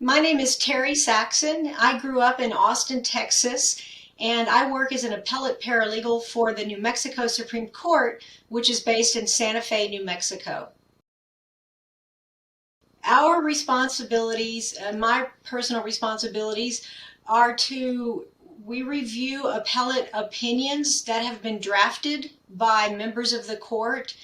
My name is Terry Saxon. I grew up in Austin, Texas, and I work as an appellate paralegal for the New Mexico Supreme Court, which is based in Santa Fe, New Mexico. Our responsibilities, my personal responsibilities, are we review appellate opinions that have been drafted by members of the court.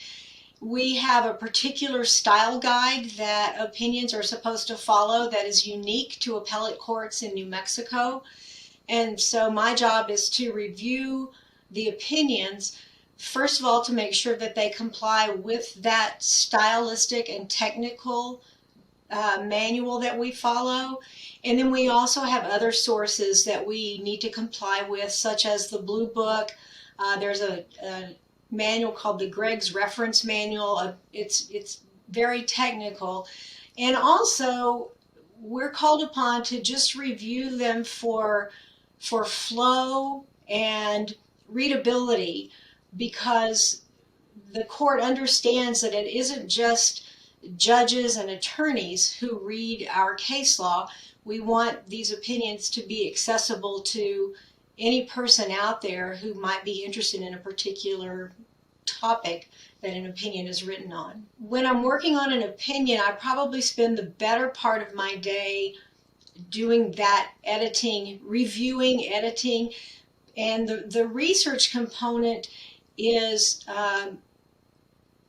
We have a particular style guide that opinions are supposed to follow that is unique to appellate courts in New Mexico. And so my job is to review the opinions, first of all, to make sure that they comply with that stylistic and technical manual that we follow. And then we also have other sources that we need to comply with, such as the Blue Book. There's a manual called the Greg's Reference Manual. It's very technical. And also, we're called upon to just review them for flow and readability, because the court understands that it isn't just judges and attorneys who read our case law. We want these opinions to be accessible to any person out there who might be interested in a particular topic that an opinion is written on. When I'm working on an opinion, I probably spend the better part of my day doing that editing, reviewing, editing, and the research component is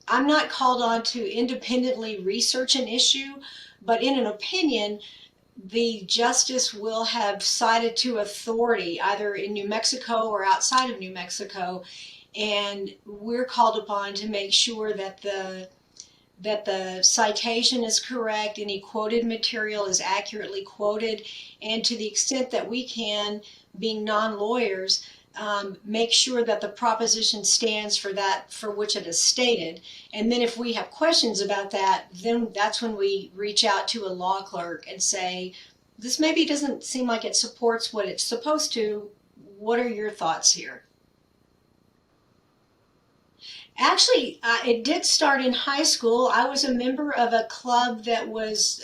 I'm not called on to independently research an issue, but in an opinion, the justice will have cited to authority either in New Mexico or outside of New Mexico, and we're called upon to make sure that the citation is correct, any quoted material is accurately quoted, and to the extent that we can, being non-lawyers, make sure that the proposition stands for that for which it is stated. And then if we have questions about that, then that's when we reach out to a law clerk and say, this maybe doesn't seem like it supports what it's supposed to. What are your thoughts here? Actually, it did start in high school. I was a member of a club that was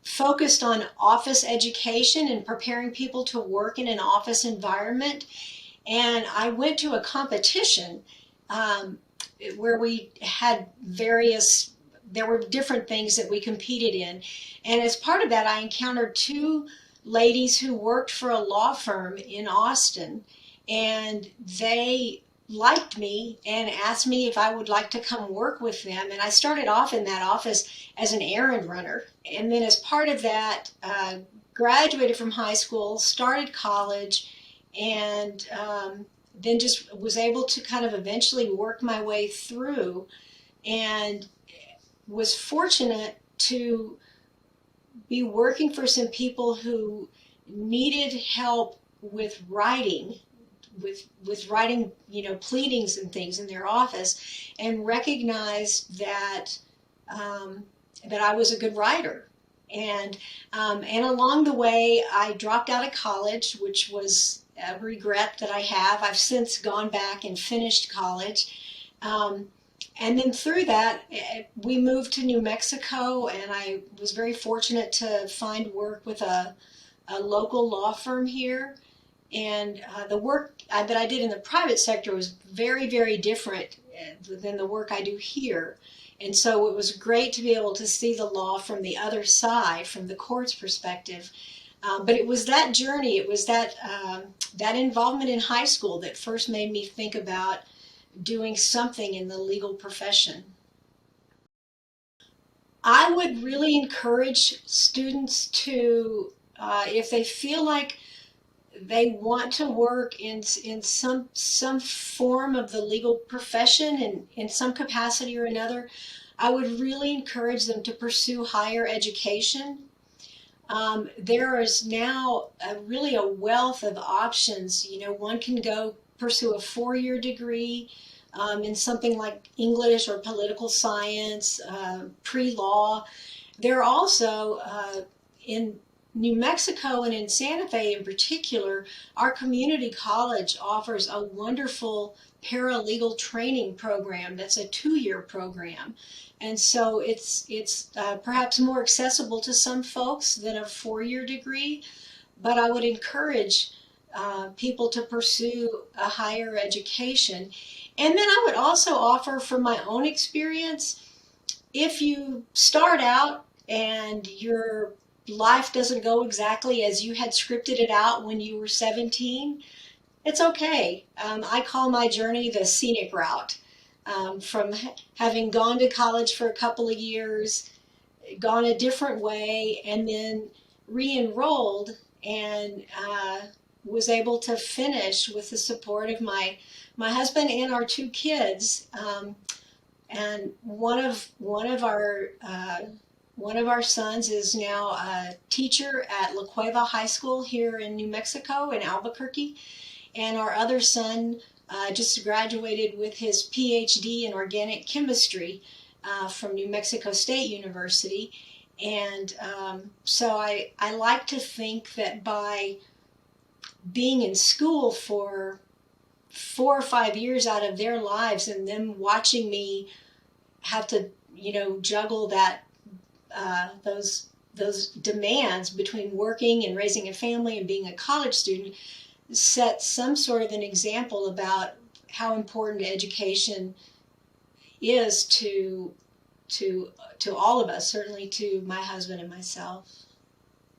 focused on office education and preparing people to work in an office environment. And I went to a competition where we had there were different things that we competed in. And as part of that, I encountered two ladies who worked for a law firm in Austin, and they liked me and asked me if I would like to come work with them. And I started off in that office as an errand runner. And then as part of that, graduated from high school, started college, and then just was able to kind of eventually work my way through, and was fortunate to be working for some people who needed help with writing, with writing, pleadings and things in their office, and recognized that I was a good writer. And along the way, I dropped out of college, which was a regret that I have. I've since gone back and finished college. And then through that, we moved to New Mexico, and I was very fortunate to find work with a local law firm here. And the work that I did in the private sector was very, very different than the work I do here. And so it was great to be able to see the law from the other side, from the court's perspective. But it was that journey, it was that involvement in high school that first made me think about doing something in the legal profession. I would really encourage students to, if they feel like they want to work in some form of the legal profession in some capacity or another, I would really encourage them to pursue higher education. There is now really a wealth of options. One can go pursue a four-year degree in something like English or political science, pre-law. There are also in New Mexico and in Santa Fe in particular, our community college offers a wonderful paralegal training program that's a 2-year program. And so it's perhaps more accessible to some folks than a 4-year degree, but I would encourage people to pursue a higher education. And then I would also offer from my own experience, if you start out and your life doesn't go exactly as you had scripted it out when you were 17, it's okay. I call my journey the scenic route. From having gone to college for a couple of years, gone a different way, and then re-enrolled and was able to finish with the support of my husband and our 2 kids. And one of our sons is now a teacher at La Cueva High School here in New Mexico in Albuquerque, and our other son just graduated with his PhD in organic chemistry from New Mexico State University. And so I like to think that by being in school for 4 or 5 years out of their lives and them watching me have to, juggle those demands between working and raising a family and being a college student, set some sort of an example about how important education is to all of us, certainly to my husband and myself.